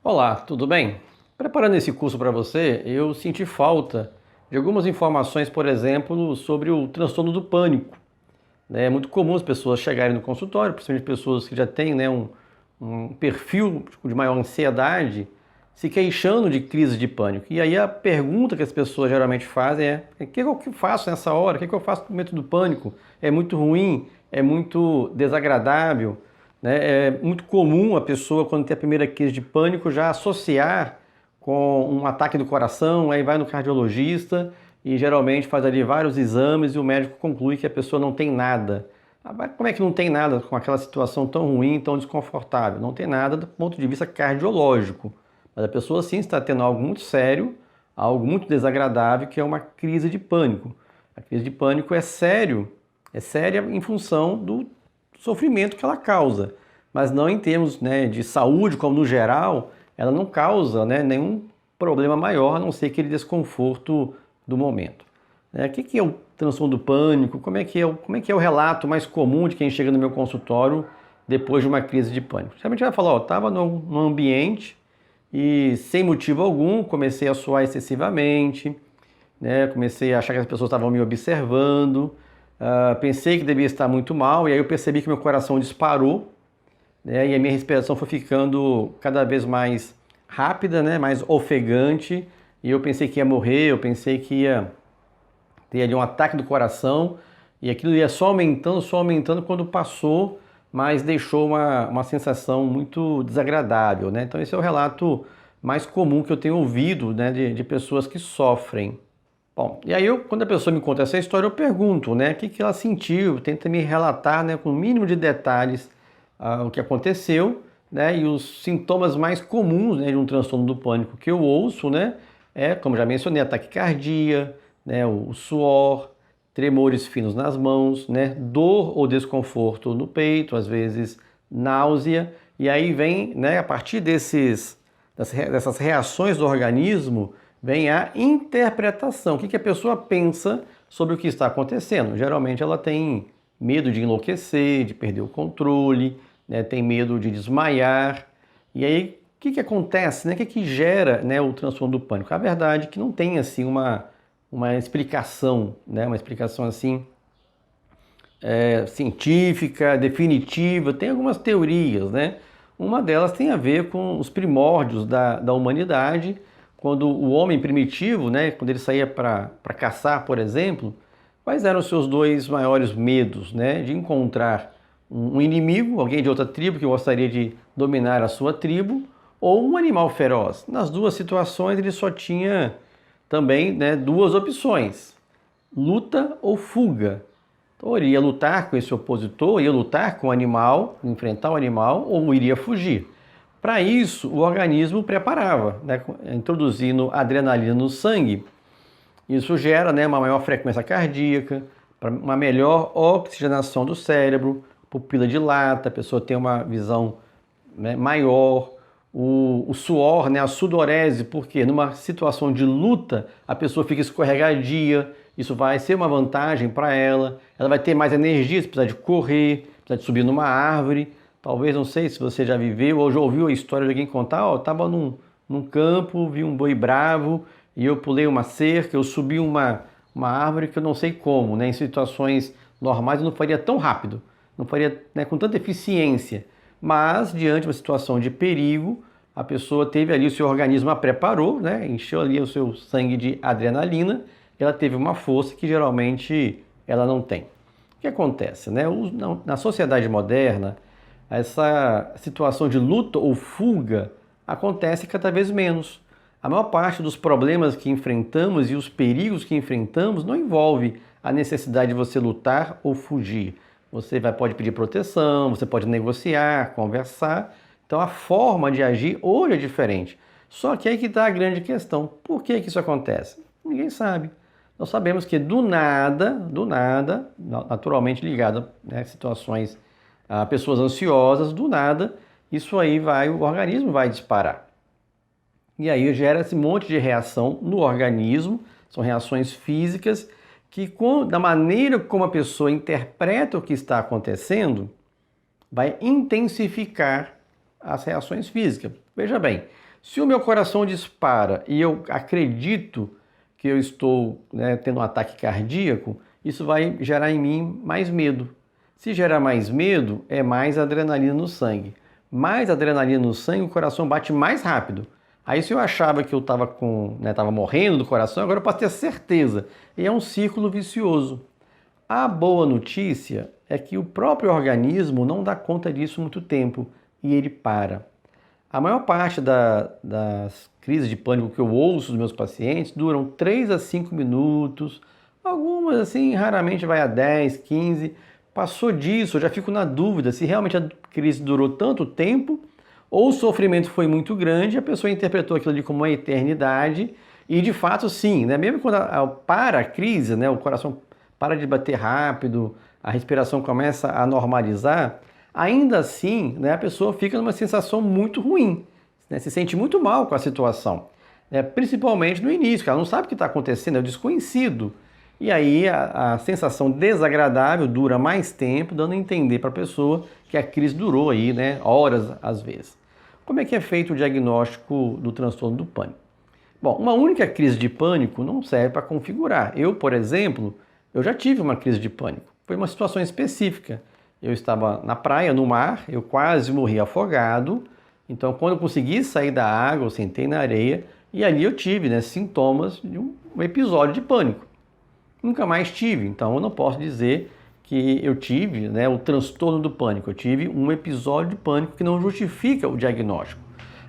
Olá, tudo bem? Preparando esse curso para você, eu senti falta de algumas informações, por exemplo, sobre o transtorno do pânico. É muito comum as pessoas chegarem no consultório, principalmente pessoas que já têm, um perfil de maior ansiedade, se queixando de crise de pânico. E aí a pergunta que as pessoas geralmente fazem é: o que eu faço nessa hora? O que eu faço no momento do pânico? É muito ruim? É muito desagradável? Né? É muito comum a pessoa, quando tem a primeira crise de pânico, já associar com um ataque do coração, aí vai no cardiologista e geralmente faz ali vários exames e o médico conclui que a pessoa não tem nada. Mas como é que não tem nada com aquela situação tão ruim, tão desconfortável? Não tem nada do ponto de vista cardiológico, mas a pessoa sim está tendo algo muito sério, algo muito desagradável, que é uma crise de pânico. A crise de pânico é séria em função do sofrimento que ela causa, mas não em termos, né, de saúde, como no geral, ela não causa, né, nenhum problema maior, a não ser aquele desconforto do momento. O que é o transtorno do pânico? Como é que é o relato mais comum de quem chega no meu consultório depois de uma crise de pânico? Geralmente vai falar, ó, estava num ambiente e sem motivo algum comecei a suar excessivamente, né? Comecei a achar que as pessoas estavam me observando, pensei que devia estar muito mal e aí eu percebi que meu coração disparou, né? E a minha respiração foi ficando cada vez mais rápida, né? Mais ofegante e eu pensei que ia morrer, eu pensei que ia ter ali um ataque do coração e aquilo ia só aumentando quando passou, mas deixou uma sensação muito desagradável, né? Então esse é o relato mais comum que eu tenho ouvido, né, de pessoas que sofrem. Bom, e aí quando a pessoa me conta essa história, eu pergunto, né, o que ela sentiu, tenta me relatar, né, com o mínimo de detalhes, o que aconteceu, né, e os sintomas mais comuns, né, de um transtorno do pânico que eu ouço, né, como já mencionei, a taquicardia, né, o suor, tremores finos nas mãos, né, dor ou desconforto no peito, às vezes náusea, e aí vem, né, a partir dessas reações do organismo, vem a interpretação. O que a pessoa pensa sobre o que está acontecendo? Geralmente ela tem medo de enlouquecer, de perder o controle, né, tem medo de desmaiar. E aí, o que acontece? Né? O que gera, né, o transtorno do pânico? A verdade é que não tem assim uma explicação, né, uma explicação assim científica, definitiva. Tem algumas teorias, né? Uma delas tem a ver com os primórdios da humanidade, quando o homem primitivo, né, quando ele saía para caçar, por exemplo, quais eram os seus dois maiores medos, né? De encontrar um inimigo, alguém de outra tribo que gostaria de dominar a sua tribo, ou um animal feroz. Nas duas situações ele só tinha também, né, duas opções: luta ou fuga. Então, ele ia lutar com esse opositor, ia lutar com o animal, enfrentar o animal, ou iria fugir. Para isso, o organismo preparava, né, introduzindo adrenalina no sangue. Isso gera, né, uma maior frequência cardíaca, uma melhor oxigenação do cérebro, pupila dilata, a pessoa tem uma visão, né, maior, o suor, né, a sudorese, porque numa situação de luta a pessoa fica escorregadia, isso vai ser uma vantagem para ela vai ter mais energia se precisar de correr, precisar de subir numa árvore. Talvez, não sei se você já viveu ou já ouviu a história de alguém contar, ó, eu estava num campo, vi um boi bravo e eu pulei uma cerca, eu subi uma árvore que eu não sei como, né, em situações normais eu não faria tão rápido, não faria, né, com tanta eficiência, mas diante de uma situação de perigo, a pessoa teve ali, o seu organismo a preparou, né, encheu ali o seu sangue de adrenalina, ela teve uma força que geralmente ela não tem. O que acontece, né? Na sociedade moderna, essa situação de luta ou fuga acontece cada vez menos. A maior parte dos problemas que enfrentamos e os perigos que enfrentamos não envolve a necessidade de você lutar ou fugir. Pode pedir proteção, você pode negociar, conversar. Então a forma de agir hoje é diferente. Só que aí que está a grande questão. Por que isso acontece? Ninguém sabe. Nós sabemos que do nada, naturalmente ligado, né, a situações, a pessoas ansiosas, do nada, isso aí o organismo vai disparar. E aí gera esse monte de reação no organismo, são reações físicas que, da maneira como a pessoa interpreta o que está acontecendo, vai intensificar as reações físicas. Veja bem, Se o meu coração dispara e eu acredito que eu estou, né, tendo um ataque cardíaco, isso vai gerar em mim mais medo. Se gerar mais medo, é mais adrenalina no sangue. Mais adrenalina no sangue, o coração bate mais rápido. Aí se eu achava que eu estava tava morrendo do coração, agora eu posso ter certeza. E é um círculo vicioso. A boa notícia é que o próprio organismo não dá conta disso muito tempo e ele para. A maior parte das crises de pânico que eu ouço dos meus pacientes duram 3 a 5 minutos, algumas assim, raramente vai a 10, 15. Passou disso, eu já fico na dúvida se realmente a crise durou tanto tempo ou o sofrimento foi muito grande e a pessoa interpretou aquilo ali como uma eternidade e de fato sim, né? Mesmo quando para a crise, né, o coração para de bater rápido, a respiração começa a normalizar, ainda assim, né, a pessoa fica numa sensação muito ruim, né, se sente muito mal com a situação, né, principalmente no início, que ela não sabe o que está acontecendo, é o desconhecido. E aí a sensação desagradável dura mais tempo, dando a entender para a pessoa que a crise durou aí, né, horas às vezes. Como é que é feito o diagnóstico do transtorno do pânico? Bom, uma única crise de pânico não serve para configurar. Eu, por exemplo, eu já tive uma crise de pânico. Foi uma situação específica. Eu estava na praia, no mar, eu quase morri afogado. Então, quando eu consegui sair da água, eu sentei na areia e ali eu tive, né, sintomas de um episódio de pânico. Nunca mais tive, então eu não posso dizer que eu tive, né, o transtorno do pânico. Eu tive um episódio de pânico que não justifica o diagnóstico.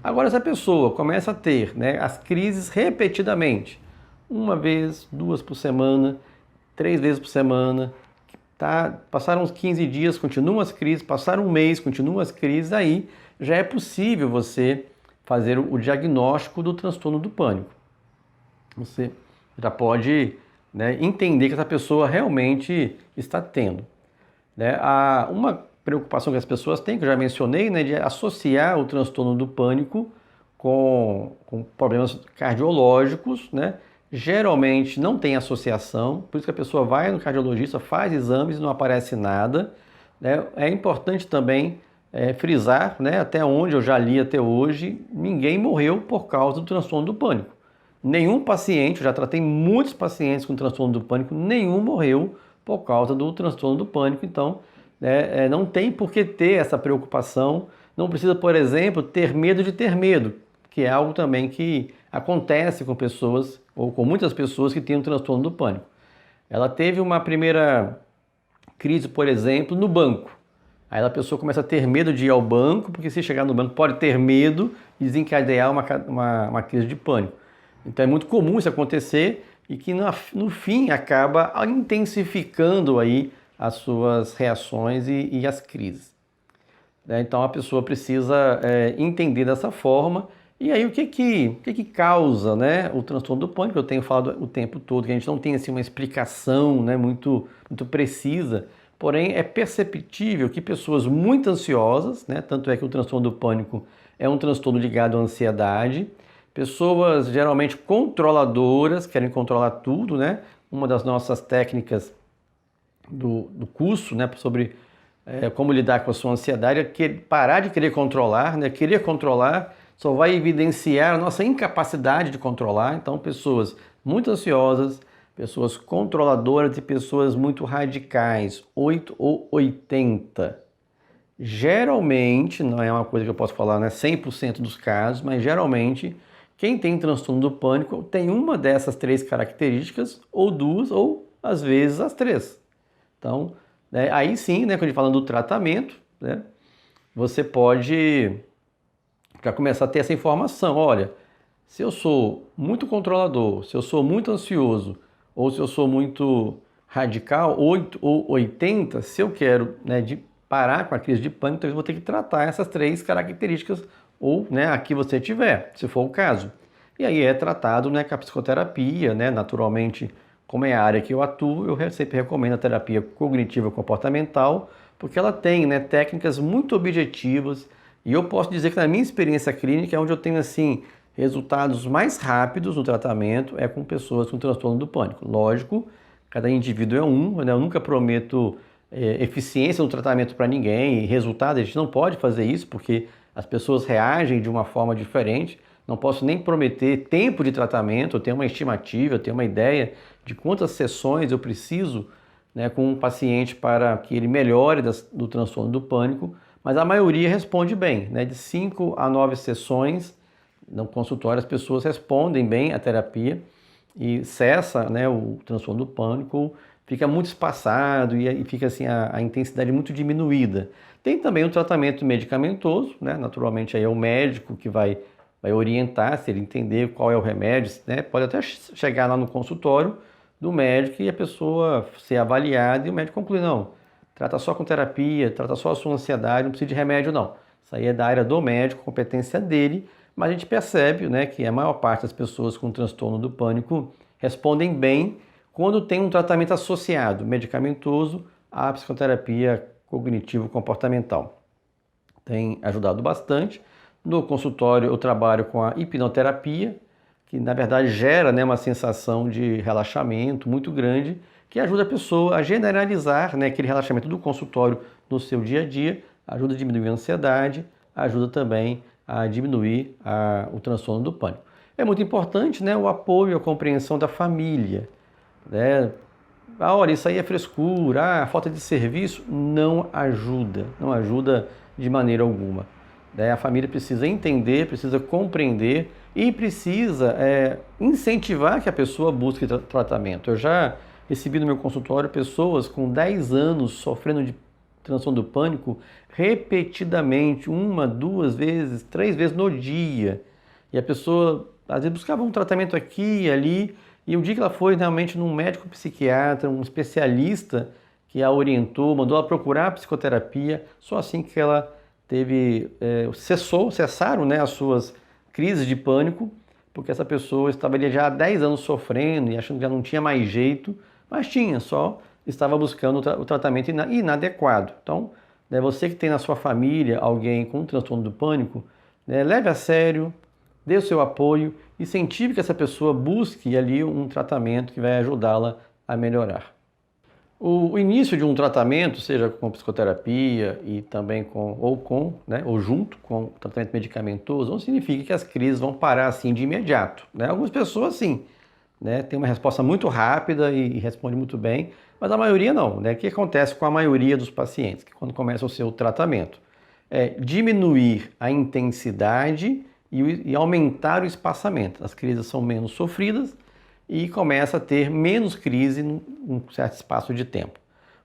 Agora, se a pessoa começa a ter, né, as crises repetidamente, uma vez, 2 por semana, 3 vezes por semana, tá? Passaram uns 15 dias, continuam as crises, passaram um mês, continuam as crises, aí já é possível você fazer o diagnóstico do transtorno do pânico. Você já pode, né, entender que essa pessoa realmente está tendo. Né? Uma preocupação que as pessoas têm, que eu já mencionei, né, de associar o transtorno do pânico com problemas cardiológicos, né? Geralmente não tem associação, por isso que a pessoa vai no cardiologista, faz exames e não aparece nada. Né? É importante também frisar, né, até onde eu já li até hoje, ninguém morreu por causa do transtorno do pânico. Nenhum paciente, eu já tratei muitos pacientes com transtorno do pânico, nenhum morreu por causa do transtorno do pânico. Então, né, não tem por que ter essa preocupação. Não precisa, por exemplo, ter medo de ter medo, que é algo também que acontece com pessoas, ou com muitas pessoas que têm um transtorno do pânico. Ela teve uma primeira crise, por exemplo, no banco. Aí a pessoa começa a ter medo de ir ao banco, porque se chegar no banco pode ter medo e desencadear uma crise de pânico. Então é muito comum isso acontecer e que no fim acaba intensificando aí as suas reações e as crises. Então a pessoa precisa entender dessa forma. E aí o que causa, né, o transtorno do pânico? Eu tenho falado o tempo todo que a gente não tem assim, uma explicação, né, muito precisa, porém é perceptível que pessoas muito ansiosas, né, tanto é que o transtorno do pânico é um transtorno ligado à ansiedade, pessoas geralmente controladoras, querem controlar tudo, né? Uma das nossas técnicas do curso, né, sobre como lidar com a sua ansiedade é parar de querer controlar, né? Querer controlar só vai evidenciar a nossa incapacidade de controlar. Então, pessoas muito ansiosas, pessoas controladoras e pessoas muito radicais, 8 ou 80. Geralmente, não é uma coisa que eu posso falar, né, 100% dos casos, mas geralmente quem tem transtorno do pânico tem uma dessas 3 características, ou 2, ou às vezes as 3. Então, né, aí sim, né, quando a gente fala do tratamento, né, você pode já começar a ter essa informação. Olha, se eu sou muito controlador, se eu sou muito ansioso, ou se eu sou muito radical, 8 ou 80, se eu quero, né, parar com a crise de pânico, então eu vou ter que tratar essas 3 características, ou, né, a que você tiver, se for o caso. E aí é tratado, né, com a psicoterapia, né, naturalmente, como é a área que eu atuo, eu sempre recomendo a terapia cognitiva comportamental, porque ela tem, né, técnicas muito objetivas, e eu posso dizer que na minha experiência clínica é onde eu tenho assim resultados mais rápidos no tratamento é com pessoas com transtorno do pânico. Lógico, cada indivíduo é um, né? Eu nunca prometo eficiência no tratamento para ninguém e resultado, a gente não pode fazer isso porque as pessoas reagem de uma forma diferente, não posso nem prometer tempo de tratamento, eu tenho uma estimativa, eu tenho uma ideia de quantas sessões eu preciso, né, com um paciente para que ele melhore do transtorno do pânico, mas a maioria responde bem, né, de 5 a 9 sessões no consultório as pessoas respondem bem à terapia e cessa, né, o transtorno do pânico, fica muito espaçado e fica assim a intensidade muito diminuída. Tem também o tratamento medicamentoso, né, naturalmente aí é o médico que vai orientar, se ele entender qual é o remédio, né, pode até chegar lá no consultório do médico e a pessoa ser avaliada e o médico conclui, não, trata só com terapia, trata só a sua ansiedade, não precisa de remédio não. Isso aí é da área do médico, competência dele, mas a gente percebe, né, que a maior parte das pessoas com transtorno do pânico respondem bem quando tem um tratamento associado, medicamentoso, à psicoterapia cognitivo-comportamental. Tem ajudado bastante. No consultório eu trabalho com a hipnoterapia, que na verdade gera, né, uma sensação de relaxamento muito grande, que ajuda a pessoa a generalizar, né, aquele relaxamento do consultório no seu dia a dia, ajuda a diminuir a ansiedade, ajuda também a diminuir o transtorno do pânico. É muito importante, né, o apoio, a compreensão da família, né? Olha, isso aí é frescura, falta de serviço, não ajuda de maneira alguma. A família precisa entender, precisa compreender e precisa incentivar que a pessoa busque tratamento. Eu já recebi no meu consultório pessoas com 10 anos sofrendo de transtorno do pânico repetidamente, 1, 2 vezes, 3 vezes no dia. E a pessoa às vezes buscava um tratamento aqui e ali, e o dia que ela foi realmente num médico psiquiatra, um especialista que a orientou, mandou ela procurar psicoterapia, só assim que ela cessaram, né, as suas crises de pânico, porque essa pessoa estava ali já há 10 anos sofrendo e achando que já não tinha mais jeito, mas tinha, só estava buscando o tratamento inadequado. Então, né, você que tem na sua família alguém com transtorno do pânico, né, leve a sério, dê o seu apoio, incentive que essa pessoa busque ali um tratamento que vai ajudá-la a melhorar. O início de um tratamento, seja com psicoterapia e também ou junto com o tratamento medicamentoso, não significa que as crises vão parar assim de imediato, né? Algumas pessoas sim, né, tem uma resposta muito rápida e responde muito bem, mas a maioria não, né? O que acontece com a maioria dos pacientes que quando começa o seu tratamento é diminuir a intensidade e aumentar o espaçamento. As crises são menos sofridas e começa a ter menos crise num certo espaço de tempo.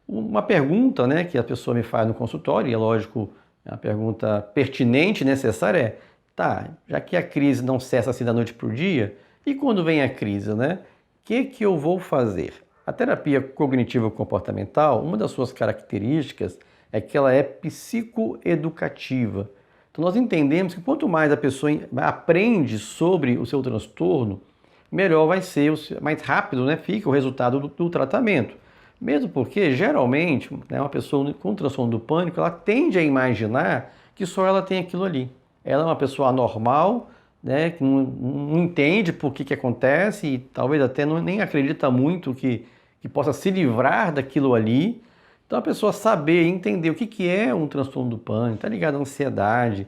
Uma pergunta, né, que a pessoa me faz no consultório, e é lógico, é uma pergunta pertinente e necessária, tá, já que a crise não cessa assim da noite para o dia, e quando vem a crise, né, o que eu vou fazer? A terapia cognitivo-comportamental, uma das suas características é que ela é psicoeducativa. Então nós entendemos que quanto mais a pessoa aprende sobre o seu transtorno, melhor vai ser, mais rápido, né, fica o resultado do tratamento. Mesmo porque, geralmente, né, uma pessoa com transtorno do pânico, ela tende a imaginar que só ela tem aquilo ali. Ela é uma pessoa anormal, né, que não entende por que acontece e talvez até nem acredita muito que possa se livrar daquilo ali. Então a pessoa saber, entender o que é um transtorno do pânico, está ligado à ansiedade,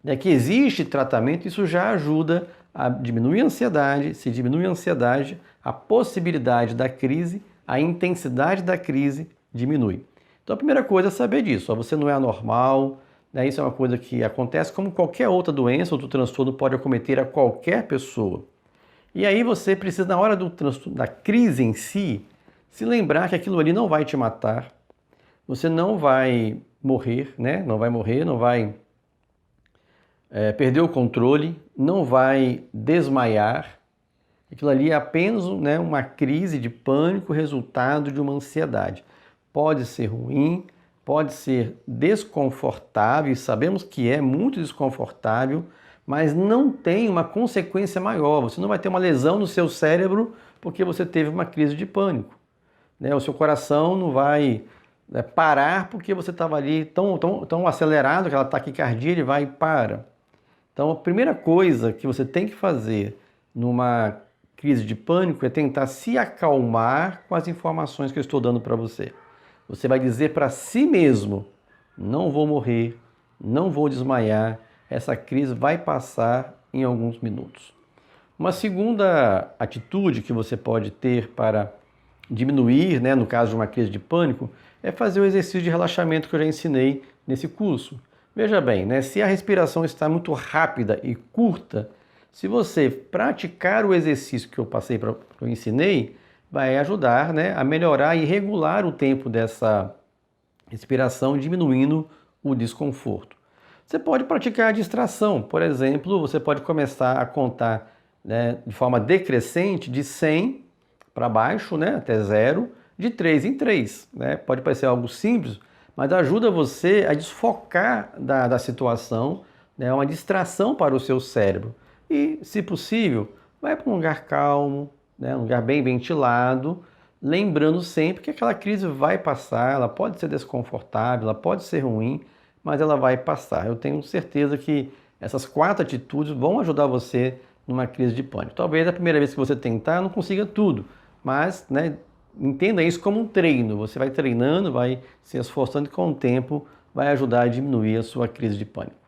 né, que existe tratamento, isso já ajuda a diminuir a ansiedade. Se diminui a ansiedade, a possibilidade da crise, a intensidade da crise diminui. Então a primeira coisa é saber disso, você não é anormal, né, isso é uma coisa que acontece como qualquer outra doença, outro transtorno pode acometer a qualquer pessoa. E aí você precisa, na hora da crise em si, se lembrar que aquilo ali não vai te matar, você não vai morrer, né? Não vai perder o controle, não vai desmaiar. Aquilo ali é apenas, né, uma crise de pânico, resultado de uma ansiedade. Pode ser ruim, pode ser desconfortável, e sabemos que é muito desconfortável, mas não tem uma consequência maior. Você não vai ter uma lesão no seu cérebro porque você teve uma crise de pânico, né? O seu coração não vai parar porque você estava ali tão acelerado, aquela taquicardia, ele vai e para. Então a primeira coisa que você tem que fazer numa crise de pânico é tentar se acalmar com as informações que eu estou dando para você. Você vai dizer para si mesmo, não vou morrer, não vou desmaiar, essa crise vai passar em alguns minutos. Uma segunda atitude que você pode ter para diminuir, né, no caso de uma crise de pânico, é fazer o exercício de relaxamento que eu já ensinei nesse curso. Veja bem, né, se a respiração está muito rápida e curta, se você praticar o exercício que eu eu ensinei, vai ajudar, né, a melhorar e regular o tempo dessa respiração, diminuindo o desconforto. Você pode praticar a distração, por exemplo, você pode começar a contar, né, de forma decrescente de 100 para baixo, né, até zero, de 3 em 3. Né? Pode parecer algo simples, mas ajuda você a desfocar da situação, né, uma distração para o seu cérebro. E, se possível, vai para um lugar calmo, né, um lugar bem ventilado, lembrando sempre que aquela crise vai passar, ela pode ser desconfortável, ela pode ser ruim, mas ela vai passar. Eu tenho certeza que essas 4 atitudes vão ajudar você numa crise de pânico. Talvez a primeira vez que você tentar não consiga tudo, mas, né, entenda isso como um treino. Você vai treinando, vai se esforçando e com o tempo vai ajudar a diminuir a sua crise de pânico.